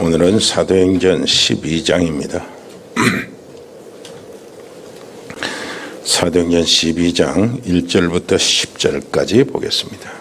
오늘은 사도행전 12장입니다. 사도행전 12장 1절부터 10절까지 보겠습니다.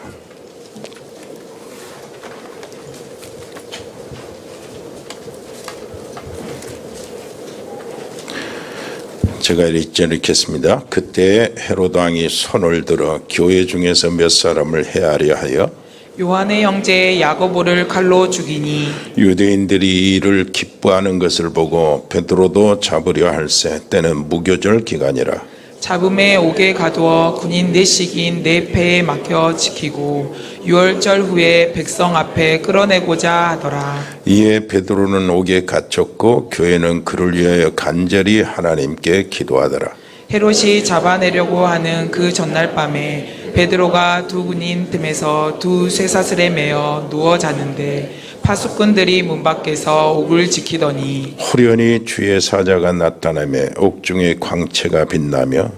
제가 읽겠습니다. 그때 헤로드 왕이 손을 들어 교회 중에서 몇 사람을 해하려 하여 요한의 형제 야고보를 칼로 죽이니 유대인들이 이를 기뻐하는 것을 보고 베드로도 잡으려 할세. 때는 무교절 기간이라. 잡음에 옥에 가두어 군인 넷씩인 네 패에 맡겨 지키고 유월절 후에 백성 앞에 끌어내고자 하더라. 이에 베드로는 옥에 갇혔고 교회는 그를 위하여 간절히 하나님께 기도하더라. 헤롯이 잡아내려고 하는 그 전날 밤에 베드로가 두 군인 틈에서 두 쇠사슬에 매어 누워 자는데 파수꾼들이 문 밖에서 옥을 지키더니 호련히 주의 사자가 나타나며 옥중에 광채가 빛나며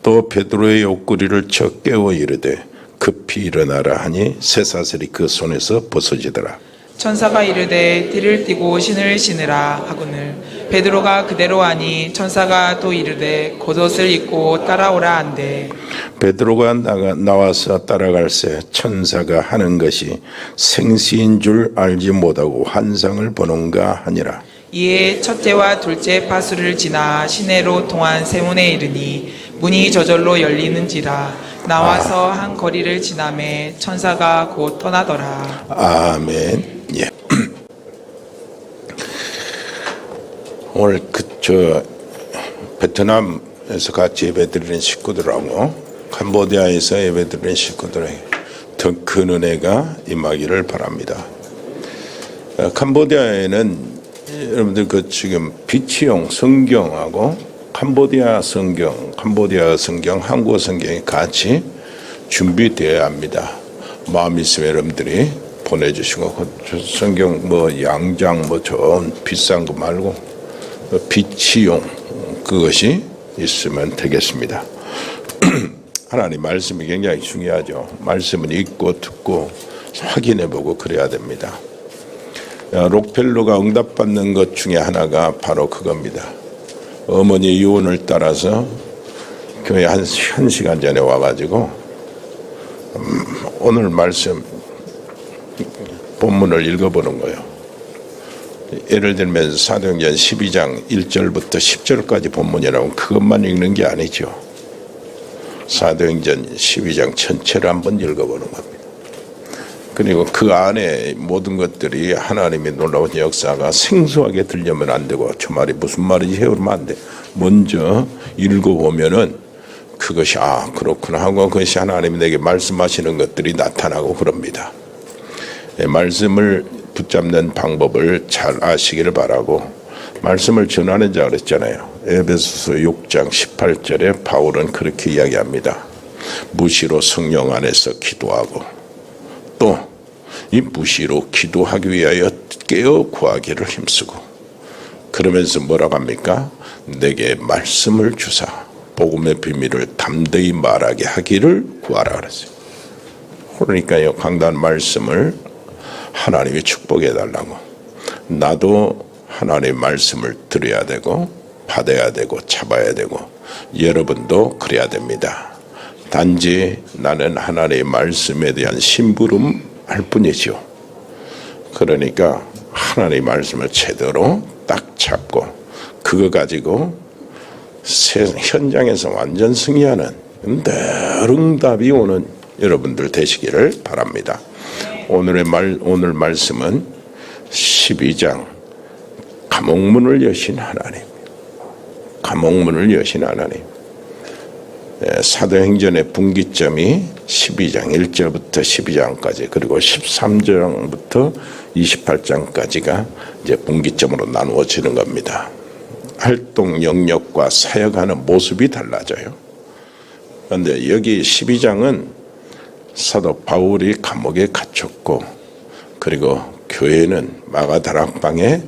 또 베드로의 옷구리를 쳐 깨워 이르되 급히 일어나라 하니 쇠사슬이 그 손에서 벗어지더라. 천사가 이르되 띠를 띠고 신을 신으라 하거늘 베드로가 그대로 하니 천사가 또 이르되 겉옷을 입고 따라오라 한대. 베드로가 나와서 따라갈새 천사가 하는 것이 생시인 줄 알지 못하고 환상을 보는가 하니라. 이에 첫째와 둘째 파수를 지나 시내로 통한 세문에 이르니 문이 저절로 열리는지라. 나와서 한 거리를 지나매 천사가 곧 떠나더라. 아멘. 예. 오늘 베트남에서 같이 예배드리는 식구들하고 캄보디아에서 예배드리는 식구들에게 더 큰 은혜가 임하기를 바랍니다. 캄보디아에는 여러분들 지금 비치용 성경하고 캄보디아 성경, 한국어 성경이 같이 준비되어야 합니다. 마음 있으면 여러분들이 보내주시고 성경 양장 좀 비싼 거 말고 비치용 그것이 있으면 되겠습니다. 하나님 말씀이 굉장히 중요하죠. 말씀은 읽고 듣고 확인해보고 그래야 됩니다. 록펠러가 응답받는 것 중에 하나가 바로 그겁니다. 어머니 유언을 따라서 교회 한 시간 전에 와가지고 오늘 말씀 본문을 읽어보는 거예요. 예를 들면 사도행전 12장 1절부터 10절까지 본문이라고 그것만 읽는 게 아니죠. 사도행전 12장 전체를 한번 읽어보는 겁니다. 그리고 그 안에 모든 것들이 하나님의 놀라운 역사가 생소하게 들려면 안 되고 저 말이 무슨 말인지 해오면 안 돼. 먼저 읽어보면은 그것이 그렇구나 하고 그것이 하나님이 내게 말씀하시는 것들이 나타나고 그럽니다. 말씀을 붙잡는 방법을 잘 아시기를 바라고 말씀을 전하는 자 그랬잖아요. 에베소서 6장 18절에 바울은 그렇게 이야기합니다. 무시로 성령 안에서 기도하고 또 이 무시로 기도하기 위하여 깨어 구하기를 힘쓰고 그러면서 뭐라고 합니까? 내게 말씀을 주사 복음의 비밀을 담대히 말하게 하기를 구하라 그랬어요. 그러니까요, 강단 말씀을 하나님이 축복해 달라고 나도 하나님의 말씀을 들어야 되고 받아야 되고 잡아야 되고 여러분도 그래야 됩니다. 단지 나는 하나님의 말씀에 대한 심부름 할 뿐이죠. 그러니까 하나님의 말씀을 제대로 딱 잡고 그거 가지고 현장에서 완전 승리하는 늘 응답이 오는 여러분들 되시기를 바랍니다. 오늘 말씀은 12장 감옥문을 여신 하나님. 감옥문을 여신 하나님. 사도행전의 분기점이 12장 1절부터 12장까지 그리고 13장부터 28장까지가 이제 분기점으로 나누어지는 겁니다. 활동 영역과 사역하는 모습이 달라져요. 그런데 여기 12장은 사도 바울이 감옥에 갇혔고 그리고 교회는 마가다락방에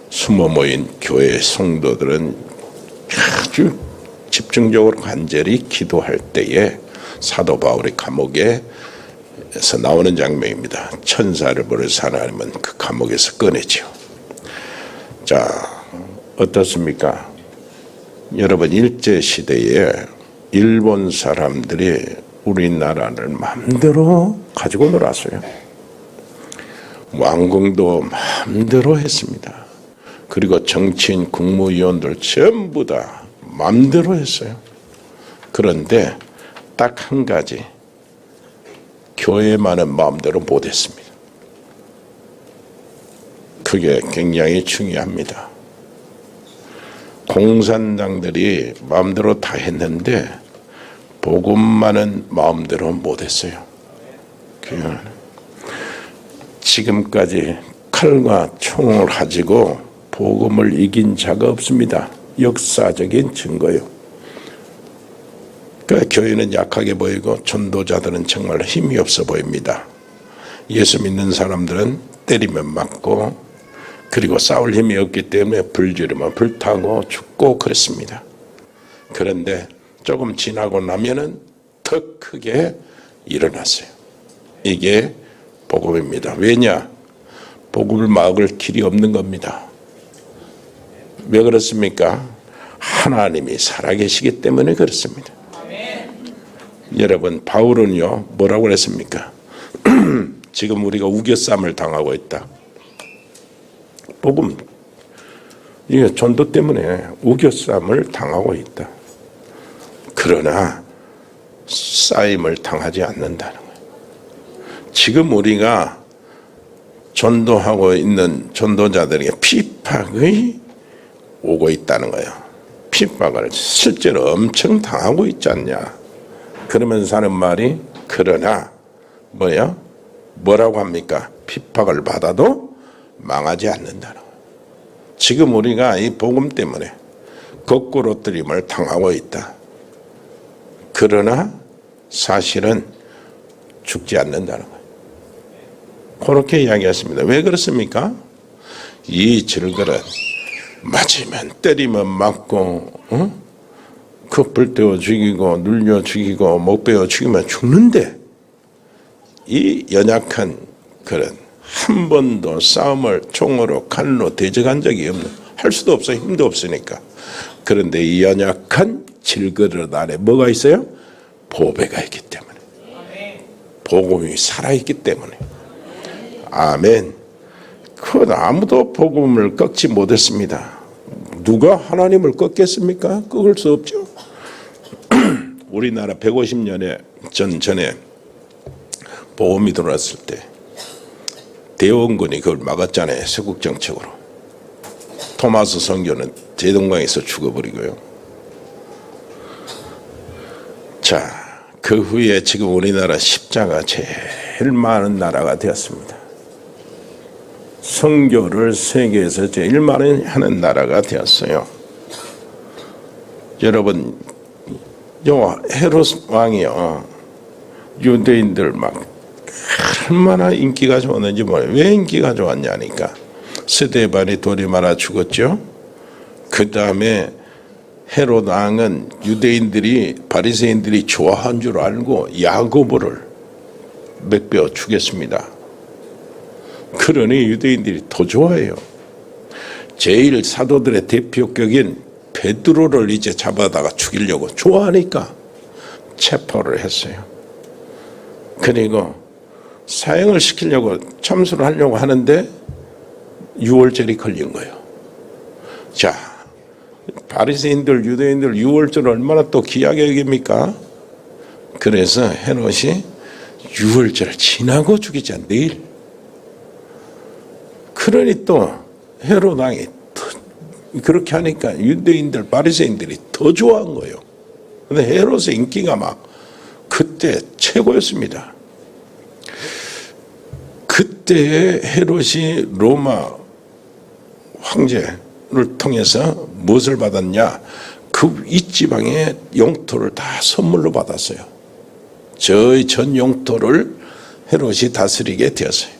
숨어 모인 교회 성도들은 아주 집중적으로 간절히 기도할 때에 사도 바울이 감옥에서 나오는 장면입니다. 천사를 보내서 하나님은 그 감옥에서 꺼내죠. 자, 어떻습니까? 여러분, 일제시대에 일본 사람들이 우리나라를 마음대로 가지고 놀았어요. 왕궁도 마음대로 했습니다. 그리고 정치인, 국무위원들 전부 다 마음대로 했어요. 그런데 딱 한 가지, 교회만은 마음대로 못했습니다. 그게 굉장히 중요합니다. 공산당들이 마음대로 다 했는데 복음만은 마음대로 못했어요. 지금까지 칼과 총을 가지고 복음을 이긴 자가 없습니다. 역사적인 증거요. 그러니까 교회는 약하게 보이고 전도자들은 정말 힘이 없어 보입니다. 예수 믿는 사람들은 때리면 맞고, 그리고 싸울 힘이 없기 때문에 불지르면 불타고 죽고 그랬습니다. 그런데 조금 지나고 나면은 더 크게 일어났어요. 이게 복음입니다. 왜냐? 복음을 막을 길이 없는 겁니다. 왜 그렇습니까? 하나님이 살아계시기 때문에 그렇습니다. 여러분, 바울은요 뭐라고 그랬습니까? 지금 우리가 우겨쌈을 당하고 있다. 복음, 이게 전도 때문에 우겨쌈을 당하고 있다. 그러나 쌓임을 당하지 않는다는 거예요. 지금 우리가 전도하고 있는 전도자들에게 핍박이 오고 있다는 거예요. 핍박을 실제로 엄청 당하고 있지 않냐. 그러면서 하는 말이, 그러나 뭐라고 합니까? 핍박을 받아도 망하지 않는다는 거예요. 지금 우리가 이 복음 때문에 거꾸로 뜨림을 당하고 있다. 그러나 사실은 죽지 않는다는 거예요. 그렇게 이야기했습니다. 왜 그렇습니까? 이 질그릇 맞으면 때리면 맞고, 그 불태워 죽이고 눌려 죽이고 목 베어 죽이면 죽는데, 이 연약한 그런 한 번도 싸움을 총으로 칼로 대적한 적이 없는, 할 수도 없어요. 힘도 없으니까. 그런데 이 연약한 질그릇 안에 뭐가 있어요? 보배가 있기 때문에, 복음이 살아있기 때문에. 아멘. 그 아무도 복음을 꺾지 못했습니다. 누가 하나님을 꺾겠습니까? 꺾을 수 없죠. 우리나라 150년에 전에 복음이 들어왔을 때 대원군이 그걸 막았잖아요. 세국 정책으로. 토마스 선교는 대동강에서 죽어버리고요. 자, 그 후에 지금 우리나라 십자가 제일 많은 나라가 되었습니다. 선교를 세계에서 제일 많이 하는 나라가 되었어요. 여러분, 헤롯 왕이요, 유대인들 막 얼마나 인기가 좋았는지 몰라요. 왜 인기가 좋았냐니까, 스데반이 돌이 말아 죽었죠. 그 다음에 헤롯 왕은 유대인들이, 바리새인들이 좋아한 줄 알고 야고보를 맥베어 죽였습니다. 그러니 유대인들이 더 좋아해요. 제일 사도들의 대표격인 베드로를 이제 잡아다가 죽이려고 좋아하니까 체포를 했어요. 그리고 사형을 시키려고 참수를 하려고 하는데 6월절이 걸린 거예요. 자, 바리새인들, 유대인들 6월절 얼마나 또 귀하게 여깁니까? 그래서 헤롯이 6월절을 지나고 죽이자, 내일. 그러니 또 헤롯 왕이 그렇게 하니까 유대인들, 바리새인들이 더 좋아한 거예요. 근데 헤롯의 인기가 막 그때 최고였습니다. 그때 헤롯이 로마 황제를 통해서 무엇을 받았냐? 이 지방의 영토를 다 선물로 받았어요. 저희 전 영토를 헤롯이 다스리게 되었어요.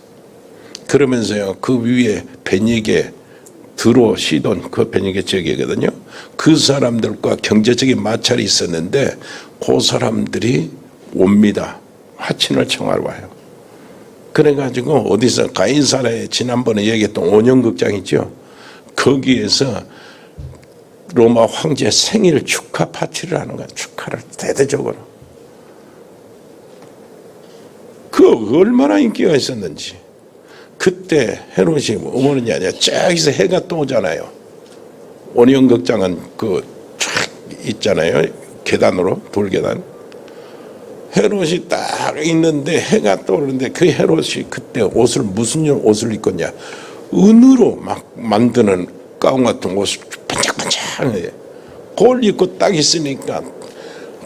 그러면서요, 그 위에 베니게, 드로, 시돈, 그 베니게 지역이거든요. 그 사람들과 경제적인 마찰이 있었는데 그 사람들이 옵니다. 화친을 청하러 와요. 그래가지고 어디서 가인사라에 지난번에 얘기했던 온영극장 있죠. 거기에서 로마 황제 생일 축하 파티를 하는 거야. 축하를 대대적으로. 그 얼마나 인기가 있었는지. 그때 헤롯이 어머니 아니야. 저기서 해가 떠오잖아요. 온영극장은 그 쫙 있잖아요. 계단으로, 돌계단. 헤롯이 딱 있는데 해가 떠오르는데 그 헤롯이 그때 옷을 무슨 옷을 입었냐. 은으로 막 만드는 가운 같은 옷을 반짝반짝해. 그걸 입고 딱 있으니까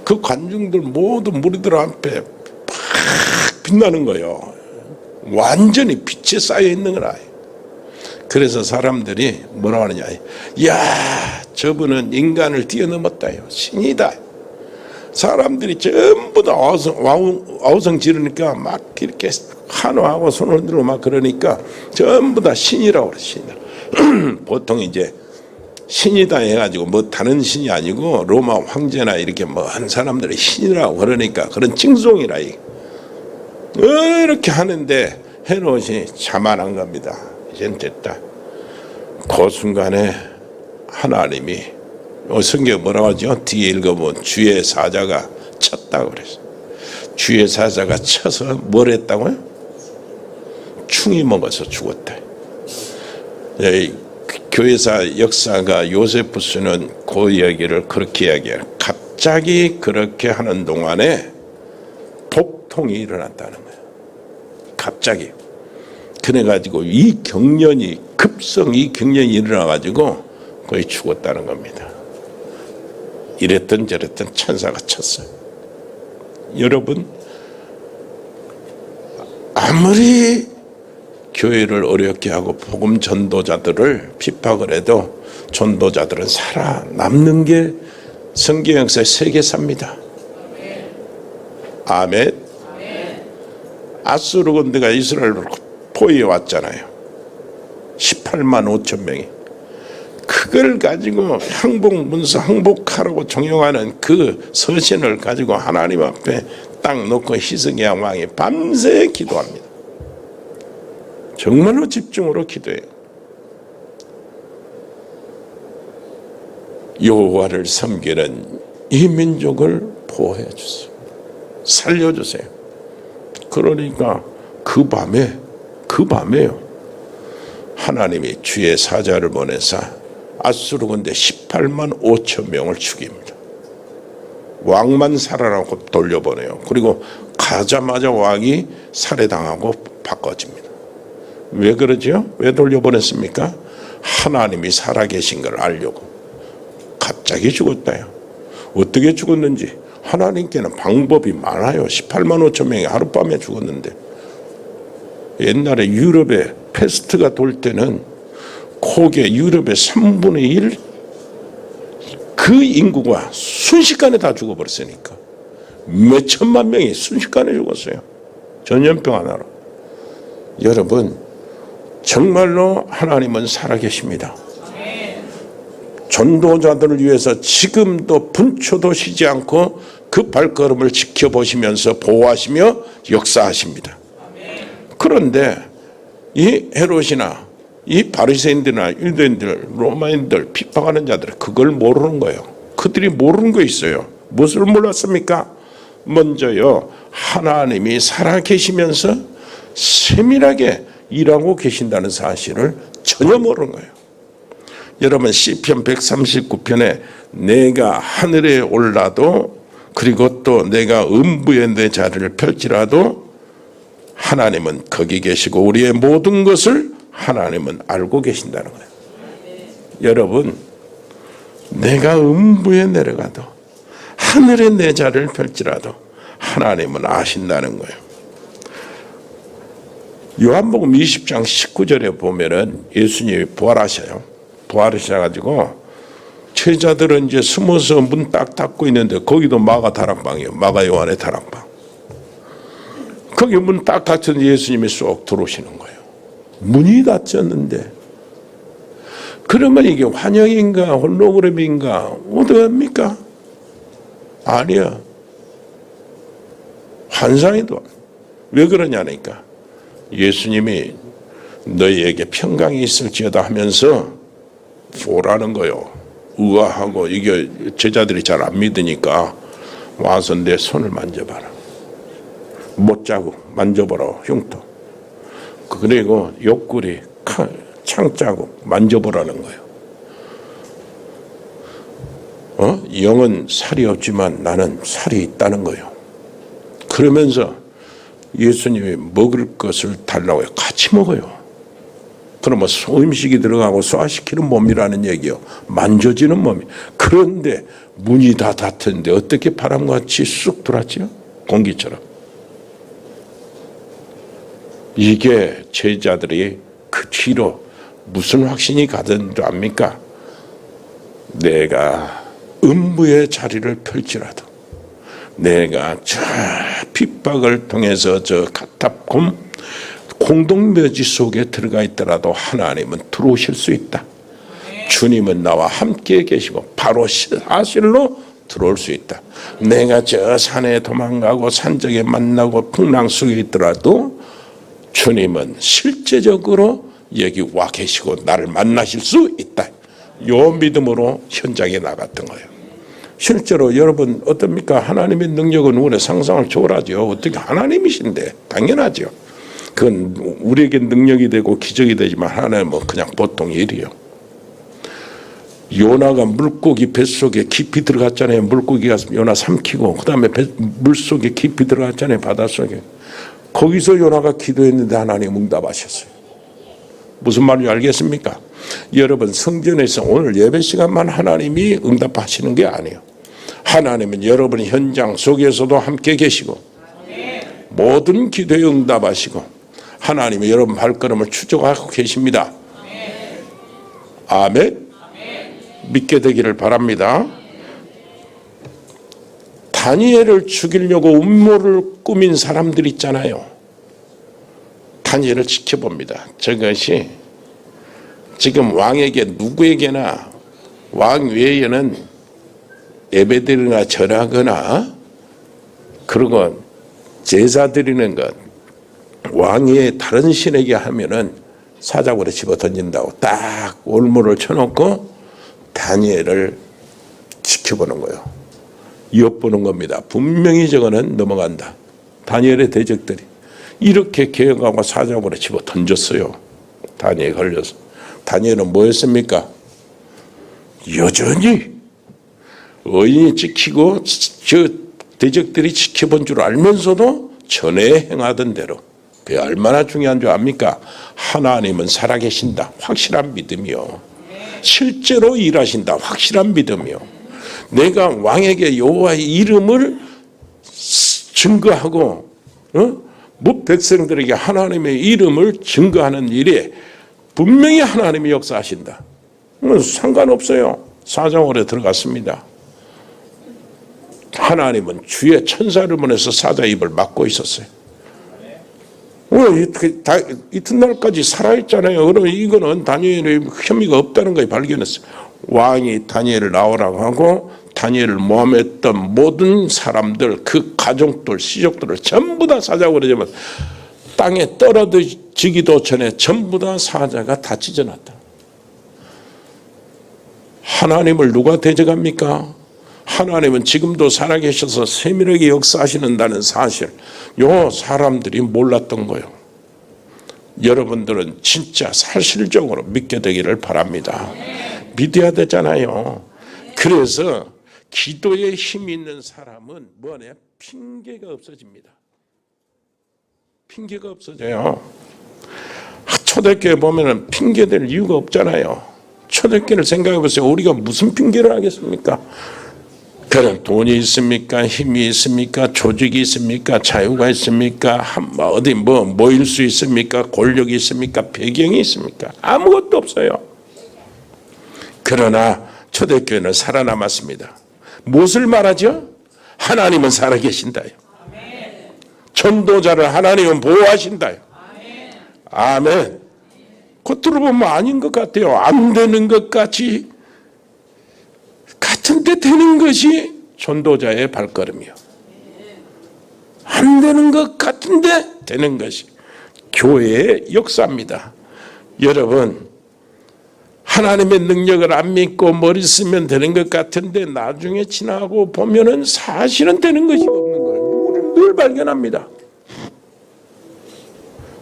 그 관중들 모두 무리들 앞에 팍 빛나는 거예요. 완전히 빛에 쌓여 있는 거라. 그래서 사람들이 뭐라고 하느냐. 야, 저분은 인간을 뛰어넘었다요. 신이다. 사람들이 전부 다 아우성 지르니까 막 이렇게 환호하고 손을 들고 막 그러니까 전부 다 신이라고 그래. 신이다. 보통 이제 신이다 해가지고 뭐 다른 신이 아니고 로마 황제나 이렇게 먼 사람들이 신이라고 그러니까 그런 칭송이라. 이렇게 하는데 헤롯이 자만한 겁니다. 이젠 됐다. 그 순간에 하나님이 성경에 뭐라고 하죠? 뒤에 읽어보면 주의 사자가 쳤다고 그랬어요. 주의 사자가 쳐서 뭘 했다고요? 충이 먹어서 죽었다. 교회사 역사가 요세푸스는 그 이야기를 그렇게 이야기해요. 갑자기 그렇게 하는 동안에 복통이 일어났다는 거예요. 갑자기. 그래가지고 이 경련이 일어나가지고 거의 죽었다는 겁니다. 이랬던 저랬던 천사가 쳤어요. 여러분, 아무리 교회를 어렵게 하고 복음 전도자들을 핍박을 해도 전도자들은 살아남는 게 성경 역사의 세계사입니다. 아멘. 아수르 군대가 이스라엘로 포위해 왔잖아요. 18만 5천 명이. 그걸 가지고 항복문서 항복하라고 종용하는 그 서신을 가지고 하나님 앞에 딱 놓고 히스기야 왕이 밤새 기도합니다. 정말로 집중으로 기도해요. 여호와를 섬기는 이 민족을 보호해 주세요. 살려주세요. 그러니까 그 밤에요. 하나님이 주의 사자를 보내사 아수르 군대 18만 5천 명을 죽입니다. 왕만 살아나고 돌려보내요. 그리고 가자마자 왕이 살해당하고 바꿔집니다. 왜 그러죠? 왜 돌려보냈습니까? 하나님이 살아계신 걸 알려고. 갑자기 죽었다요. 어떻게 죽었는지 하나님께는 방법이 많아요. 18만 5천 명이 하룻밤에 죽었는데, 옛날에 유럽에 패스트가 돌 때는 거기에 유럽의 3분의 1 그 인구가 순식간에 다 죽어버렸으니까 몇 천만 명이 순식간에 죽었어요. 전염병 하나로. 여러분, 정말로 하나님은 살아계십니다. 전도자들을 위해서 지금도 분초도 쉬지 않고 그 발걸음을 지켜보시면서 보호하시며 역사하십니다. 그런데 이 헤롯이나 이 바리새인들이나 유대인들, 로마인들, 핍박하는 자들 그걸 모르는 거예요. 그들이 모르는 거 있어요. 무엇을 몰랐습니까? 먼저요, 하나님이 살아계시면서 세밀하게 일하고 계신다는 사실을 전혀 모르는 거예요. 여러분, 시편 139편에 내가 하늘에 올라도 그리고 또 내가 음부에 내 자리를 펼치라도 하나님은 거기 계시고 우리의 모든 것을 하나님은 알고 계신다는 거예요. 여러분, 내가 음부에 내려가도 하늘에 내 자리를 펼치라도 하나님은 아신다는 거예요. 요한복음 20장 19절에 보면은 예수님이 부활하셔요. 부활하셔가지고 제자들은 이제 숨어서 문 딱 닫고 있는데 거기도 마가 다락방이에요. 마가 요한의 다락방. 거기 문 딱 닫혔는데 예수님이 쏙 들어오시는 거예요. 문이 닫혔는데 그러면 이게 환영인가 홀로그램인가 어떡합니까? 아니야. 환상이도. 왜 그러냐니까 예수님이 너희에게 평강이 있을지어다 하면서 보라는 거요. 의아하고 이게 제자들이 잘 안 믿으니까 와서 내 손을 만져봐라. 못자국 만져보라. 흉터. 그리고 옆구리 창자국 만져보라는 거예요. 영은 살이 없지만 나는 살이 있다는 거예요. 그러면서 예수님이 먹을 것을 달라고 해요. 같이 먹어요. 그러면 음식이 들어가고 소화시키는 몸이라는 얘기요. 만져지는 몸이. 그런데 문이 다 닫혔는데 어떻게 바람같이 쑥 들어왔죠? 공기처럼. 이게 제자들이 그 뒤로 무슨 확신이 가든 줄 압니까? 내가 음부의 자리를 펼치라도, 내가 저 핍박을 통해서 저 가탑곰 공동묘지 속에 들어가 있더라도 하나님은 들어오실 수 있다. 주님은 나와 함께 계시고 바로 사실로 들어올 수 있다. 내가 저 산에 도망가고 산적에 만나고 풍랑 속에 있더라도 주님은 실제적으로 여기 와 계시고 나를 만나실 수 있다. 요 믿음으로 현장에 나갔던 거예요. 실제로 여러분 어떻습니까? 하나님의 능력은 우리의 상상을 초월하죠. 어떻게 하나님이신데 당연하죠. 그건 우리에게 능력이 되고 기적이 되지만 하나님은 뭐 그냥 보통 일이에요. 요나가 물고기 뱃속에 깊이 들어갔잖아요. 물고기가 요나 삼키고 그 다음에 물속에 깊이 들어갔잖아요. 바닷속에. 거기서 요나가 기도했는데 하나님 응답하셨어요. 무슨 말인지 알겠습니까? 여러분 성전에서 오늘 예배 시간만 하나님이 응답하시는 게 아니에요. 하나님은 여러분 현장 속에서도 함께 계시고 모든 기도에 응답하시고 하나님이 여러분 발걸음을 추적하고 계십니다. 아멘. 믿게 되기를 바랍니다. 다니엘을 죽이려고 음모를 꾸민 사람들 있잖아요. 다니엘을 지켜봅니다. 저것이 지금 왕에게 누구에게나 왕 외에는 예배드리거나 절하거나 그리고 제사 드리는 것 왕의 다른 신에게 하면은 사자굴에 집어 던진다고 딱 올무를 쳐놓고 다니엘을 지켜보는 거예요. 엿보는 겁니다. 분명히 저거는 넘어간다. 다니엘의 대적들이 이렇게 계획하고 사자굴에 집어 던졌어요. 다니엘이 걸려서. 다니엘은 뭐였습니까? 여전히 의인이 지키고 저 대적들이 지켜본 줄 알면서도 전에 행하던 대로. 그게 얼마나 중요한 줄 압니까? 하나님은 살아계신다. 확실한 믿음이요. 실제로 일하신다. 확실한 믿음이요. 내가 왕에게 여호와의 이름을 증거하고 무 백성들에게 하나님의 이름을 증거하는 일에 분명히 하나님이 역사하신다. 상관없어요. 사자굴에 들어갔습니다. 하나님은 주의 천사를 보내서 사자 입을 막고 있었어요. 이튿날까지 살아있잖아요. 그러면 이거는 다니엘의 혐의가 없다는 걸 발견했어요. 왕이 다니엘을 나오라고 하고 다니엘을 모함했던 모든 사람들, 그 가족들, 시족들을 전부 다 사자굴에 잡아서 땅에 떨어지기도 전에 전부 다 사자가 다 찢어놨다. 하나님을 누가 대적합니까? 하나님은 지금도 살아계셔서 세밀하게 역사하시는다는 사실, 요 사람들이 몰랐던 거예요. 여러분들은 진짜 사실적으로 믿게 되기를 바랍니다. 믿어야 되잖아요. 그래서 기도에 힘이 있는 사람은 뭐냐? 핑계가 없어집니다. 핑계가 없어져요. 초대교회 보면은 핑계될 이유가 없잖아요. 초대교회를 생각해 보세요. 우리가 무슨 핑계를 하겠습니까? 그런 돈이 있습니까? 힘이 있습니까? 조직이 있습니까? 자유가 있습니까? 어디 모일 수 있습니까? 권력이 있습니까? 배경이 있습니까? 아무것도 없어요. 그러나 초대교회는 살아남았습니다. 무엇을 말하죠? 하나님은 살아계신다요. 전도자를 하나님은 보호하신다요. 아멘. 겉으로 보면 아닌 것 같아요. 안 되는 것 같이 같은데 되는 것이 전도자의 발걸음이요. 안 되는 것 같은데 되는 것이 교회의 역사입니다. 여러분, 하나님의 능력을 안 믿고 머리 쓰면 되는 것 같은데 나중에 지나고 보면은 사실은 되는 것이 없는 걸 우리는 늘 발견합니다.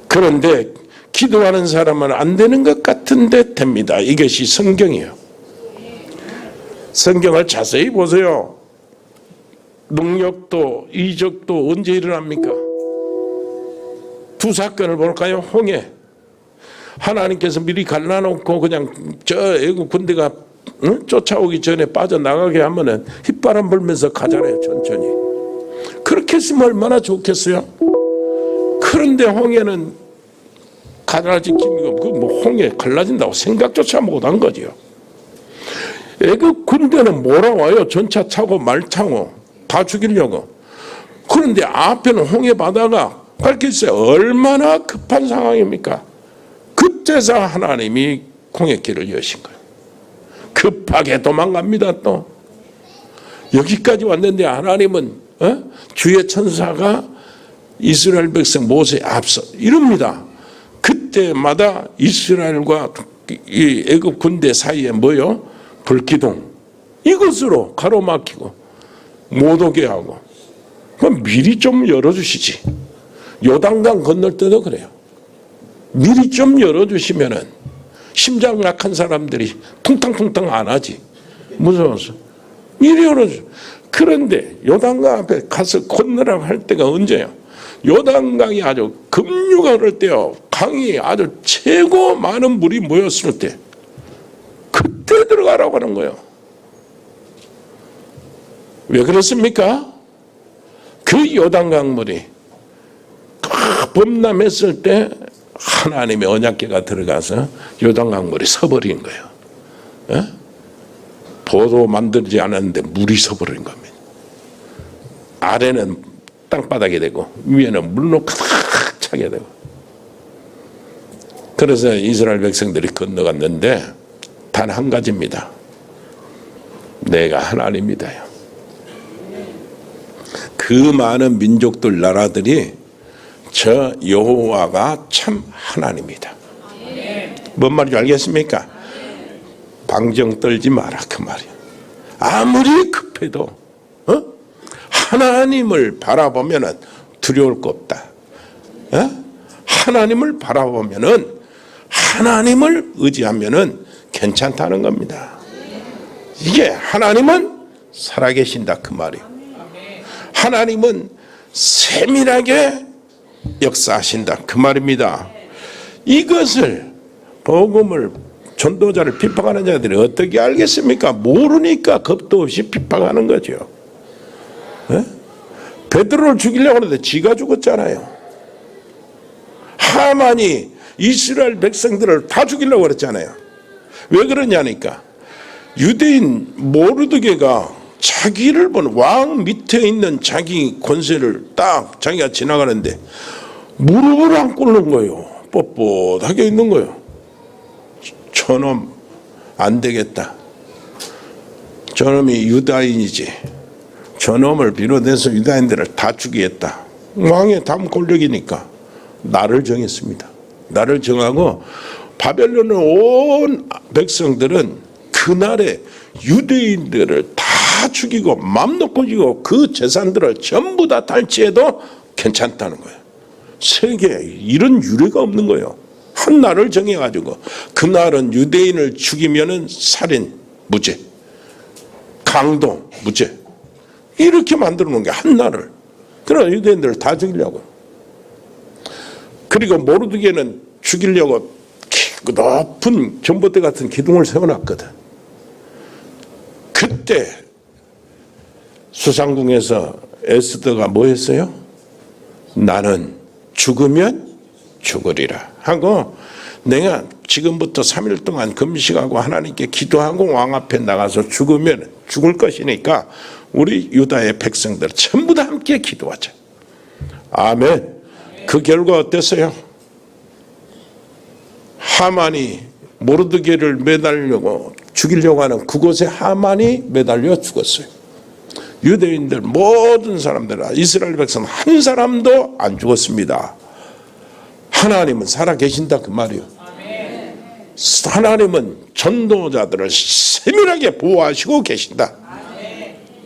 그런데 기도하는 사람은 안 되는 것 같은데 됩니다. 이것이 성경이에요. 성경을 자세히 보세요. 능력도 이적도 언제 일어납니까? 두 사건을 볼까요? 홍해. 하나님께서 미리 갈라놓고 그냥 저 애국 군대가 쫓아오기 전에 빠져나가게 하면은 휘바람 불면서 가잖아요. 천천히. 그렇게 했으면 얼마나 좋겠어요? 그런데 홍해는 갈라지기가 뭐 홍해 갈라진다고 생각조차 못한 거죠. 애국 군대는 몰아와요. 전차 차고 말 타고 다 죽이려고. 그런데 앞에는 홍해 바다가 밝혀 있어요. 얼마나 급한 상황입니까? 그때서 하나님이 홍해길을 여신 거예요. 급하게 도망갑니다. 또 여기까지 왔는데 하나님은 주의 천사가 이스라엘 백성 모세에 앞서 이럽니다. 그때마다 이스라엘과 이 애굽 군대 사이에 뭐요? 불기둥 이것으로 가로막히고 못 오게 하고 그럼 미리 좀 열어주시지. 요단강 건널 때도 그래요. 미리 좀 열어주시면은 심장 약한 사람들이 퉁탕퉁탕 안 하지. 무서워서 미리 열어줘. 그런데 요단강 앞에 가서 건너라고 할 때가 언제요? 요단강이 아주 급류가 흐를 때요. 강이 아주 최고 많은 물이 모였을 때 그때 들어가라고 하는 거예요. 왜 그렇습니까? 그 요단강 물이 범람했을 때 하나님의 언약궤가 들어가서 요단강 물이 서버린 거예요. 보도 만들지 않았는데 물이 서버린 겁니다. 아래는 땅바닥이 되고 위에는 물로 가득 차게 되고. 그래서 이스라엘 백성들이 건너갔는데 단 한 가지입니다. 내가 하나님이다요. 그 많은 민족들 나라들이 저 여호와가 참 하나님이다. 뭔 말인지 알겠습니까? 방정 떨지 마라 그 말이야. 아무리 급해도 하나님을 바라보면은 두려울 거 없다. 하나님을 바라보면은 하나님을 의지하면은 괜찮다는 겁니다. 이게 하나님은 살아계신다 그 말이에요. 하나님은 세밀하게 역사하신다 그 말입니다. 이것을 복음을 전도자를 핍박하는 자들이 어떻게 알겠습니까? 모르니까 겁도 없이 핍박하는 거죠. 베드로를 죽이려고 하는데 지가 죽었잖아요. 하만이 이스라엘 백성들을 다 죽이려고 그랬잖아요. 왜 그러냐니까 유대인 모르드게가 자기를 본 왕 밑에 있는 자기 권세를 딱 자기가 지나가는데 무릎을 안 꿇는 거예요. 뻣뻣하게 있는 거예요. 저놈 안 되겠다. 저놈이 유다인이지. 저놈을 비롯해서 유다인들을 다 죽이겠다. 왕의 다음 권력이니까 나를 정했습니다. 나를 정하고 바벨론의 온 백성들은 그날에 유대인들을 다 죽이고 맘 놓고 죽이고 그 재산들을 전부 다 탈취해도 괜찮다는 거예요. 세계에 이런 유례가 없는 거예요. 한 날을 정해가지고 그날은 유대인을 죽이면은 살인 무죄, 강도 무죄 이렇게 만들어 놓은 게 한 날을. 그러나 유대인들을 다 죽이려고. 그리고 모르드게는 죽이려고 높은 전봇대 같은 기둥을 세워놨거든. 그때 수상궁에서 에스더가 뭐 했어요? 나는 죽으면 죽으리라 하고 내가 지금부터 3일 동안 금식하고 하나님께 기도하고 왕 앞에 나가서 죽으면 죽을 것이니까 우리 유다의 백성들 전부 다 함께 기도하자. 아멘. 그 결과 어땠어요? 하만이 모르드게를 매달려고 죽이려고 하는 그곳에 하만이 매달려 죽었어요. 유대인들 모든 사람들 이스라엘 백성 한 사람도 안 죽었습니다. 하나님은 살아계신다 그 말이에요. 하나님은 전도자들을 세밀하게 보호하시고 계신다.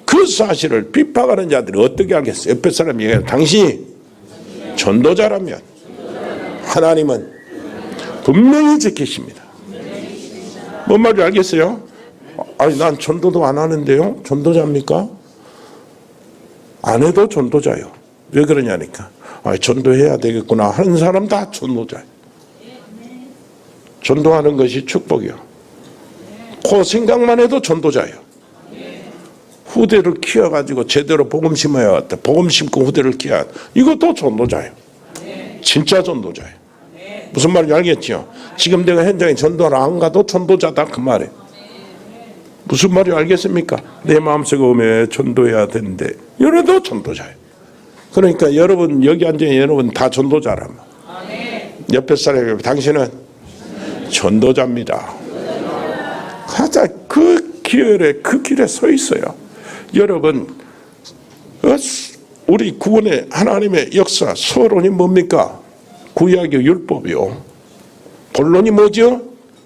그 사실을 비판하는 자들이 어떻게 알겠어요? 옆에 사람이 얘기해요. 당신이 전도자라면 하나님은 분명히 지키십니다. 뭔 말인지 알겠어요? 아니 난 전도도 안 하는데요. 전도자입니까? 안 해도 전도자요. 왜 그러냐니까. 아, 전도해야 되겠구나 하는 사람 다 전도자예요. 전도하는 것이 축복이요. 그 생각만 해도 전도자예요. 후대를 키워가지고 제대로 복음 심어야겠다. 복음 심고 후대를 키워야 이것도 전도자예요. 진짜 전도자예요. 무슨 말인지 알겠죠? 지금 내가 현장에 전도하러 안 가도 전도자다 그 말이에요. 무슨 말인지 알겠습니까? 내 마음속에 오면 전도해야 되는데 이래도 전도자예요. 그러니까 여러분 여기 앉아있는 여러분 다 전도자라면 옆에 사람에게 당신은 전도자입니다. 가자 그 길에 서 있어요. 여러분 우리 구원의 하나님의 역사 서론이 뭡니까? 구약의 율법이요. 본론이 뭐죠?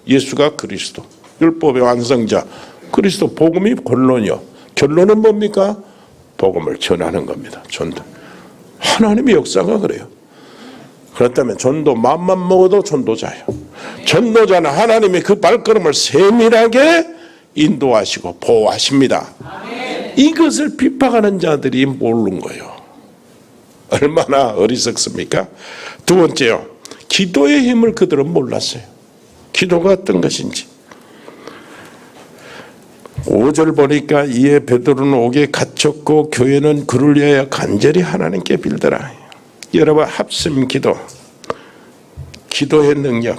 예수가 그리스도 율법의 완성자 그리스도 복음이 본론이요. 결론은 뭡니까? 복음을 전하는 겁니다. 전도. 하나님의 역사가 그래요. 그렇다면 전도 마음만 먹어도 전도자예요. 전도자는 하나님의 그 발걸음을 세밀하게 인도하시고 보호하십니다. 이것을 비판하는 자들이 모르는 거예요. 얼마나 어리석습니까? 두 번째요. 기도의 힘을 그들은 몰랐어요. 기도가 어떤 것인지. 5절 보니까 이에 베드로는 옥에 갇혔고 교회는 그를 위하여 간절히 하나님께 빌더라. 여러분 합심 기도. 기도의 능력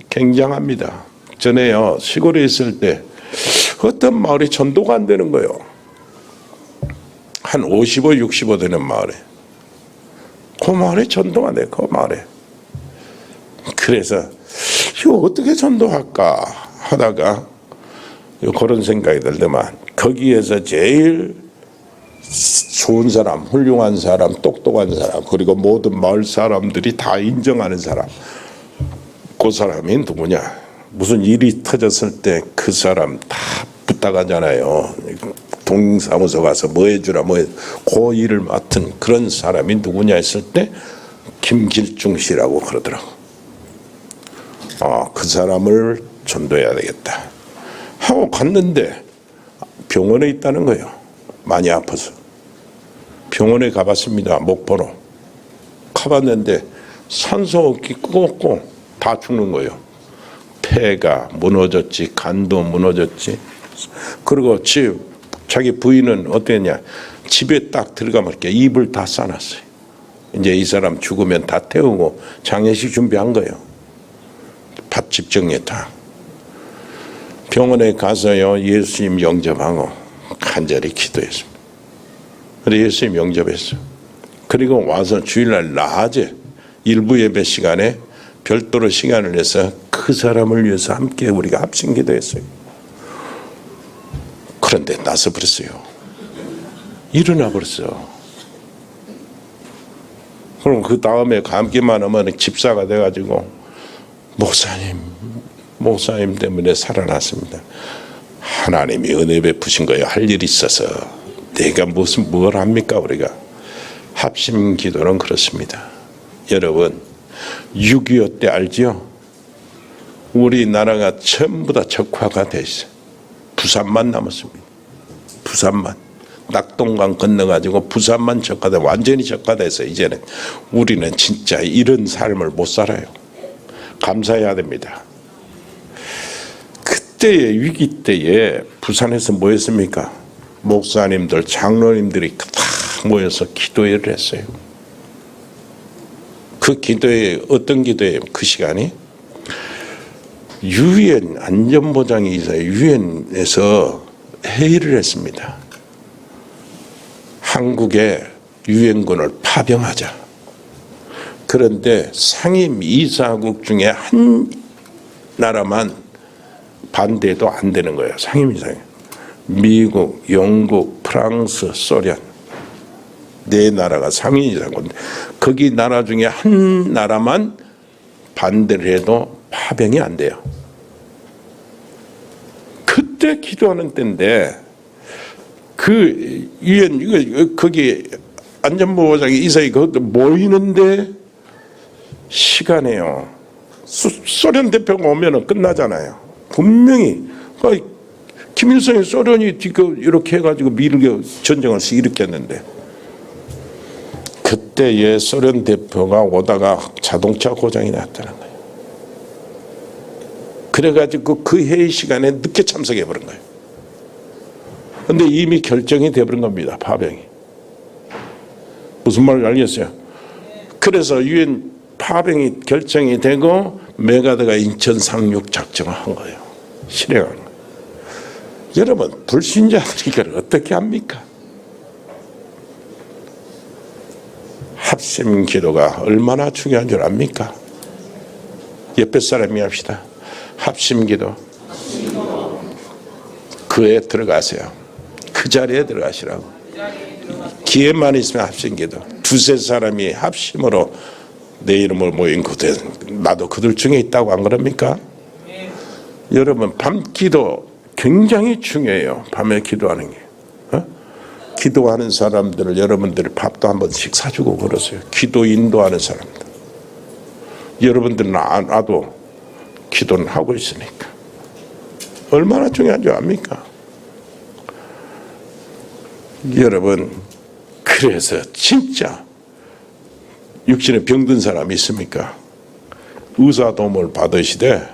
굉장합니다. 전에요 시골에 있을 때 어떤 마을이 전도가 안 되는 거예요. 한 55, 65 되는 마을에. 그 마을에 전도가 안 돼요. 그 마을에. 그래서 이거 어떻게 전도할까 하다가 그런 생각이 들더만 거기에서 제일 좋은 사람, 훌륭한 사람, 똑똑한 사람 그리고 모든 마을 사람들이 다 인정하는 사람 그 사람이 누구냐? 무슨 일이 터졌을 때 그 사람 다 부탁하잖아요. 동사무소 가서 뭐 해주라 그 일을 맡은 그런 사람이 누구냐 했을 때 김길중 씨라고 그러더라고. 그 사람을 전도해야 되겠다 하고 갔는데 병원에 있다는 거예요. 많이 아파서 병원에 가봤습니다. 목포로 가봤는데 산소 없기 끄고 다 죽는 거예요. 폐가 무너졌지, 간도 무너졌지. 그리고 자기 부인은 어땠냐? 집에 딱 들어가면 이렇게 이불 다 싸놨어요. 이제 이 사람 죽으면 다 태우고 장례식 준비한 거예요. 밭집 정리다. 병원에 가서요 예수님 영접하고 간절히 기도했습니다. 그래서 예수님 영접했어요. 그리고 와서 주일날 낮에 일부 예배 시간에 별도로 시간을 내서 그 사람을 위해서 함께 우리가 합심 기도했어요. 그런데 나서 버렸어요. 일어나 버렸어. 그럼 그 다음에 감기만 하면 집사가 돼가지고 목사님 때문에 살아났습니다. 하나님이 은혜 베푸신 거예요. 할 일이 있어서. 내가 뭘 합니까 우리가. 합심 기도는 그렇습니다. 여러분 6.25 때 알지요? 우리나라가 전부 다 적화가 돼 있어요. 부산만 남았습니다. 부산만. 낙동강 건너가지고 부산만 적화돼 완전히 적화돼서 이제는 우리는 진짜 이런 삶을 못 살아요. 감사해야 됩니다. 그때의 위기 때에 부산에서 뭐 했습니까? 목사님들 장로님들이 다 모여서 기도회를 했어요. 그 기도회 어떤 기도회예요? 그 시간이 유엔 안전보장이 있어요. 유엔에서 회의를 했습니다. 한국의 유엔군을 파병하자. 그런데 상임 이사국 중에 한 나라만 반대도 안 되는 거예요. 상임 이사국. 미국, 영국, 프랑스, 소련 네 나라가 상임 이사국. 거기 나라 중에 한 나라만 반대를 해도 파병이 안 돼요. 그때 기도하는 때인데 그 유엔 이거 거기 안전보호장이 이사이 그것도 모이는데 시간에요. 소련 대표가 오면은 끝나잖아요. 분명히 김일성이 소련이 이렇게 해가지고 미르게 전쟁을 일으켰는데 그때의 소련 대표가 오다가 자동차 고장이 났다는 거예요. 그래가지고 그 회의 시간에 늦게 참석해버린 거예요. 근데 이미 결정이 돼버린 겁니다. 파병이. 무슨 말인지 알겠어요? 그래서 유엔 파병이 결정이 되고 메가드가 인천 상륙 작전을 한 거예요. 실행한 거예요. 여러분 불신자들이 이걸 어떻게 합니까? 합심 기도가 얼마나 중요한 줄 압니까? 옆에 사람이 합시다. 합심 기도. 그에 들어가세요. 그 자리에 들어가시라고. 기회만 있으면 합심 기도. 두세 사람이 합심으로 내 이름을 모인 그대 나도 그들 중에 있다고 안 그럽니까? 여러분 밤 기도 굉장히 중요해요. 밤에 기도하는 게. 기도하는 사람들을 여러분들이 밥도 한 번씩 사주고 그러세요. 기도 인도하는 사람들. 여러분들은 안 와도 기도는 하고 있으니까. 얼마나 중요한 줄 압니까? 여러분 그래서 진짜 육신에 병든 사람이 있습니까? 의사 도움을 받으시되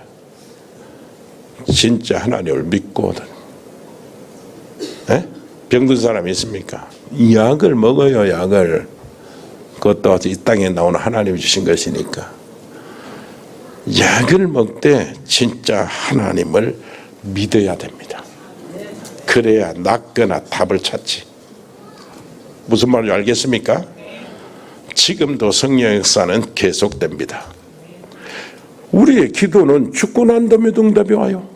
진짜 하나님을 믿거든. 병든 사람이 있습니까? 약을 먹어요. 약을. 그것도 이 땅에 나오는 하나님이 주신 것이니까. 약을 먹되 진짜 하나님을 믿어야 됩니다. 그래야 낫거나 답을 찾지. 무슨 말인지 알겠습니까? 지금도 성령 역사는 계속됩니다. 우리의 기도는 죽고 난 다음에 응답이 와요.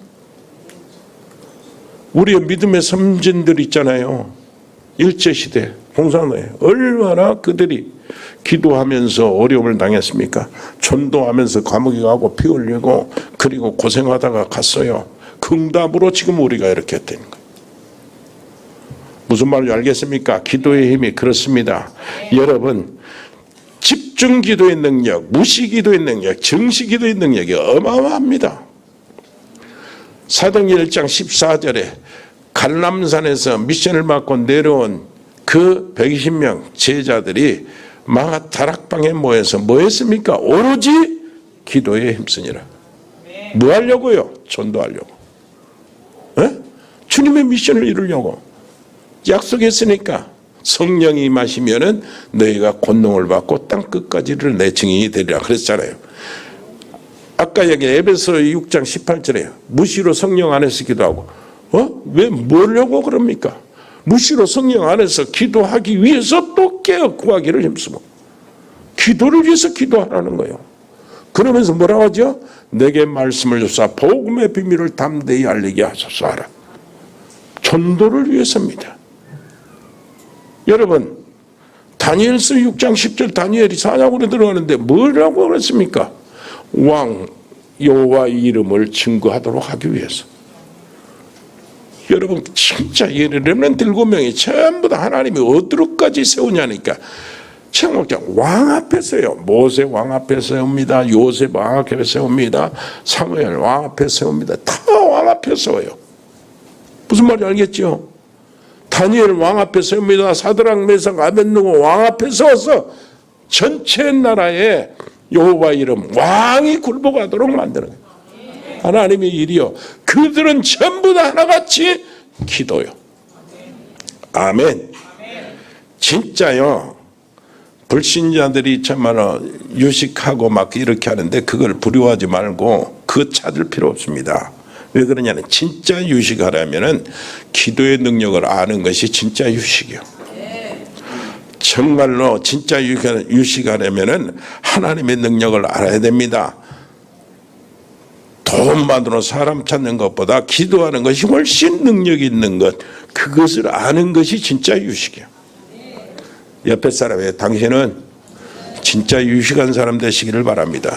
우리의 믿음의 선진들 있잖아요. 일제시대 공산화에 얼마나 그들이 기도하면서 어려움을 당했습니까? 전도하면서 감옥에 가고 피 흘리고 그리고 고생하다가 갔어요. 그 응답으로 지금 우리가 이렇게 된 거예요. 무슨 말인지 알겠습니까? 기도의 힘이 그렇습니다. 여러분 집중 기도의 능력, 무시 기도의 능력, 정시 기도의 능력이 어마어마합니다. 사도행전 1장 14절에 갈람산에서 미션을 받고 내려온 그 120명 제자들이 마가 다락방에 모여서 뭐 했습니까? 오로지 기도에 힘쓰니라. 뭐 하려고요? 전도하려고. 주님의 미션을 이루려고. 약속했으니까 성령이 임하시면은 너희가 권능을 받고 땅 끝까지를 내 증인이 되리라 그랬잖아요. 아까 여기 에베소 6장 18절에 무시로 성령 안에서 기도하고 왜 뭐려고 그럽니까? 무시로 성령 안에서 기도하기 위해서 또 깨어 구하기를 힘쓰고 기도를 위해서 기도하라는 거예요. 그러면서 뭐라고 하죠? 내게 말씀을 주사 복음의 비밀을 담대히 알리게 하소서 하라. 전도를 위해서입니다. 여러분 다니엘서 6장 10절 다니엘이 사냥으로 들어가는데 뭐라고 그랬습니까? 왕 여호와 이름을 증거하도록 하기 위해서. 여러분 진짜 렘넌트 7명이 전부 다 하나님이 어디로까지 세우냐니까 청국장 왕 앞에 세요. 모세 왕 앞에 세웁니다. 요셉 왕 앞에 세웁니다. 사무엘 왕 앞에 세웁니다. 다 왕 앞에 세워요. 무슨 말인지 알겠죠? 다니엘 왕 앞에 세웁니다. 사드락 메삭 아벳느고 왕 앞에 세워서 전체 나라에 여호와 이름 왕이 굴복하도록 만드는 거예요. 하나님의 일이요. 그들은 전부 다 하나같이 기도요. 아멘. 진짜요. 불신자들이 참말로 유식하고 막 이렇게 하는데 그걸 부러워하지 말고 그거 찾을 필요 없습니다. 왜 그러냐면 진짜 유식하려면은 기도의 능력을 아는 것이 진짜 유식이요. 정말로 진짜 유식하려면은 하나님의 능력을 알아야 됩니다. 돈만으로 사람 찾는 것보다 기도하는 것이 훨씬 능력이 있는 것, 그것을 아는 것이 진짜 유식이에요. 옆에 사람에 당신은 진짜 유식한 사람 되시기를 바랍니다.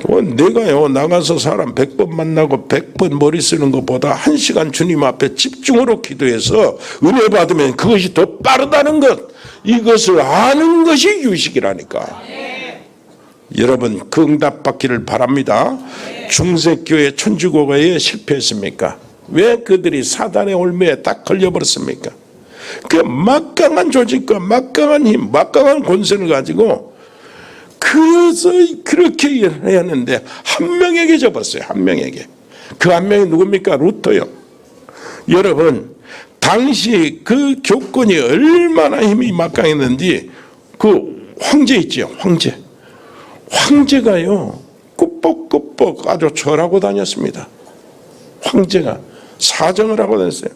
내가요 나가서 사람 100번 만나고 100번 머리 쓰는 것보다 1시간 주님 앞에 집중으로 기도해서 은혜 받으면 그것이 더 빠르다는 것, 이것을 아는 것이 유식이라니까. 여러분 그 응답 받기를 바랍니다. 중세교회 천주교회에 실패했습니까? 왜 그들이 사단의 올매에 딱 걸려버렸습니까? 그 막강한 조직과 막강한 힘, 막강한 권세를 가지고 그래서 그렇게 해야 하는데 한 명에게 접었어요. 한 명에게. 그 한 명이 누굽니까? 루터요. 여러분 당시 그 교권이 얼마나 힘이 막강했는지 그 황제 있죠. 황제가요 꾸벅꾸벅 아주 절하고 다녔습니다. 황제가 사정을 하고 다녔어요.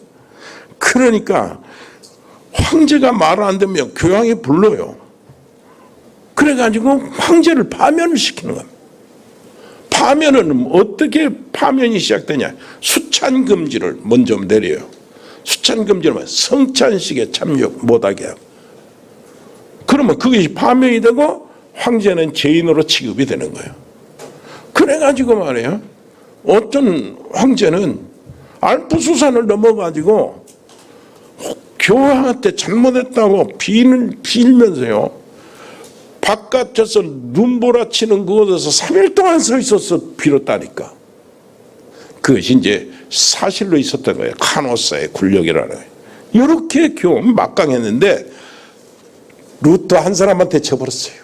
그러니까 황제가 말을 안 듣면 교황이 불러요. 그래가지고 황제를 파면을 시키는 겁니다. 파면은 어떻게 파면이 시작되냐? 수찬금지를 먼저 내려요. 수찬금지는 성찬식에 참여 못하게 하고. 그러면 그것이 파면이 되고 황제는 죄인으로 취급이 되는 거예요. 그래가지고 말이에요. 어떤 황제는 알프스산을 넘어가지고 교황한테 잘못했다고 빌면서요. 바깥에서 눈보라 치는 그곳에서 3일 동안 서 있어서 빌었다니까. 그것이 이제 사실로 있었던 거예요. 카노사의 굴력이라는 거예요. 이렇게 교황이 막강했는데 루터 한 사람한테 쳐버렸어요.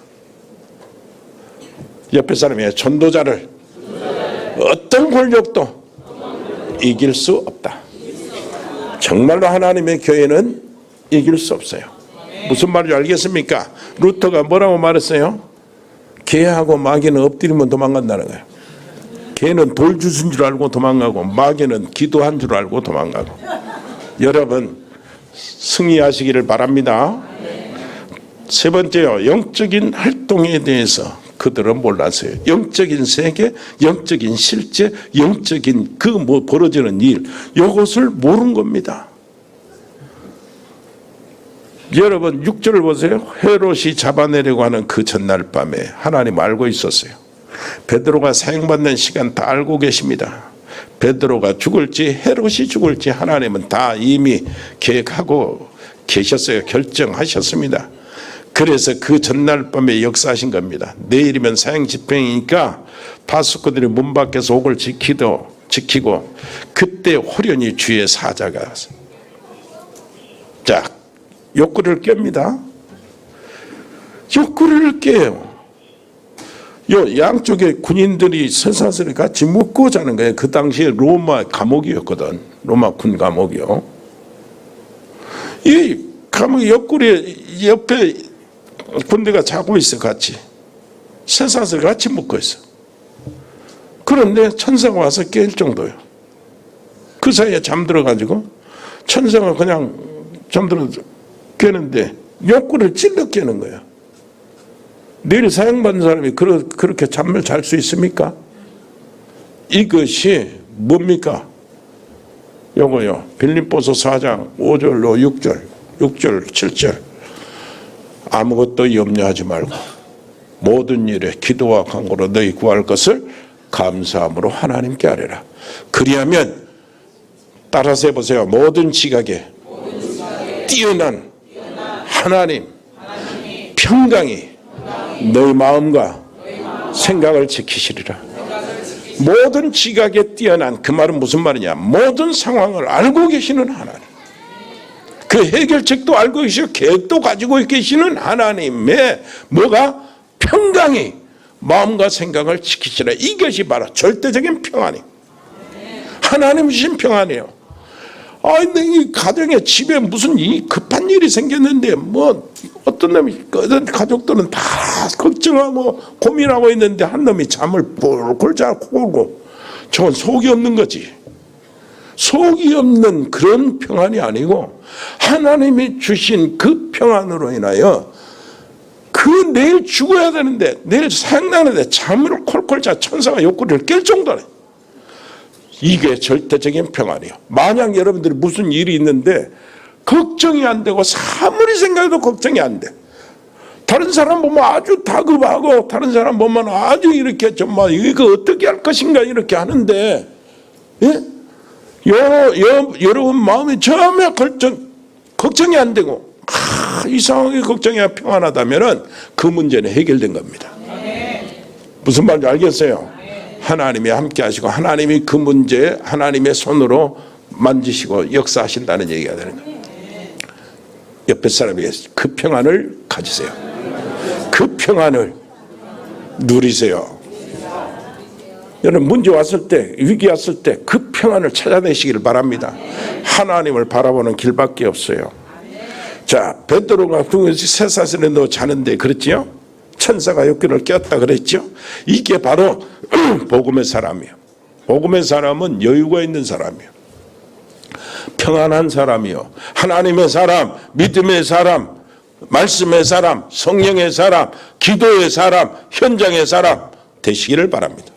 옆에 사람이 전도자를 어떤 권력도 이길 수 없다. 정말로 하나님의 교회는 이길 수 없어요. 무슨 말인지 알겠습니까? 루터가 뭐라고 말했어요? 개하고 마귀는 엎드리면 도망간다는 거예요. 개는 돌 주신 줄 알고 도망가고 마귀는 기도한 줄 알고 도망가고. 여러분 승리하시기를 바랍니다. 세 번째요. 영적인 활동에 대해서 그들은 몰랐어요. 영적인 세계, 영적인 실제, 영적인 그 뭐 벌어지는 일, 이것을 모르는 겁니다. 여러분 6절을 보세요. 헤롯이 잡아내려고 하는 그 전날 밤에 하나님 알고 있었어요. 베드로가 사형받는 시간 다 알고 계십니다. 베드로가 죽을지 헤롯이 죽을지 하나님은 다 이미 계획하고 계셨어요. 결정하셨습니다. 그래서 그 전날 밤에 역사하신 겁니다. 내일이면 사형 집행이니까 파수꾼들이 문 밖에서 옥을 지키고 그때 호련히 주의 사자가 자 욕구를 깹니다. 욕구를 깨요. 요 양쪽에 군인들이 쇠사슬을 같이 묶고 자는 거예요. 그 당시에 로마 감옥이었거든. 로마 군 감옥이요. 이 감옥 옆구리 옆에 군대가 자고 있어. 같이 쇠사슬 같이 묶고 있어. 그런데 천사가 와서 깰 정도예요. 그 사이에 잠들어가지고 천사가 그냥 잠들어 깨는데 욕구를 찔러 깨는 거예요. 내일 사형받는 사람이 그렇게 잠을 잘 수 있습니까? 이것이 뭡니까? 요거요. 빌립보서 4장 5절로 6절 7절 아무것도 염려하지 말고 모든 일에 기도와 간구로 너희 구할 것을 감사함으로 하나님께 아뢰라. 그리하면 따라서 해보세요. 모든 지각에 뛰어난 하나님 평강이 너희 마음과 생각을 지키시리라. 모든 지각에 뛰어난, 그 말은 무슨 말이냐? 모든 상황을 알고 계시는 하나님, 그 해결책도 알고 계시고 계획도 가지고 계시는 하나님의 뭐가? 평강이 마음과 생각을 지키시라. 이것이 바로 절대적인 평안이에요. 하나님 주신 평안이에요. 이 가정에 집에 무슨 급한 일이 생겼는데 뭐 어떤 가족들은 다 걱정하고 고민하고 있는데 한 놈이 잠을 꿀꿀 자고 꿀고, 저건 속이 없는 거지. 속이 없는 그런 평안이 아니고 하나님이 주신 그 평안으로 인하여 그 내일 죽어야 되는데 내일 생나는데 잠을 콜콜 자 천사가 욕구를 깰 정도네. 이게 절대적인 평안이에요. 만약 여러분들이 무슨 일이 있는데 걱정이 안 되고 아무리 생각해도 걱정이 안 돼. 다른 사람 보면 아주 다급하고 다른 사람 보면 아주 이렇게 정말 이거 어떻게 할 것인가 이렇게 하는데, 예? 여러분 마음이 처음에 걱정이 안 되고 이 상황이 걱정이 평안하다면은 그 문제는 해결된 겁니다. 무슨 말인지 알겠어요? 하나님이 함께 하시고 하나님이 그 문제 하나님의 손으로 만지시고 역사하신다는 얘기가 되는 거예요. 옆에 사람에게 그 평안을 가지세요. 그 평안을 누리세요. 여러분 문제 왔을 때, 위기 왔을 때 그 평안을 찾아내시기를 바랍니다. 하나님을 바라보는 길밖에 없어요. 자, 베드로가 쇠사슬에 넣어 자는데 그랬지요? 천사가 옆길을 꼈다 그랬죠? 이게 바로 복음의 사람이에요. 복음의 사람은 여유가 있는 사람이에요. 평안한 사람이요. 하나님의 사람, 믿음의 사람, 말씀의 사람, 성령의 사람, 기도의 사람, 현장의 사람 되시기를 바랍니다.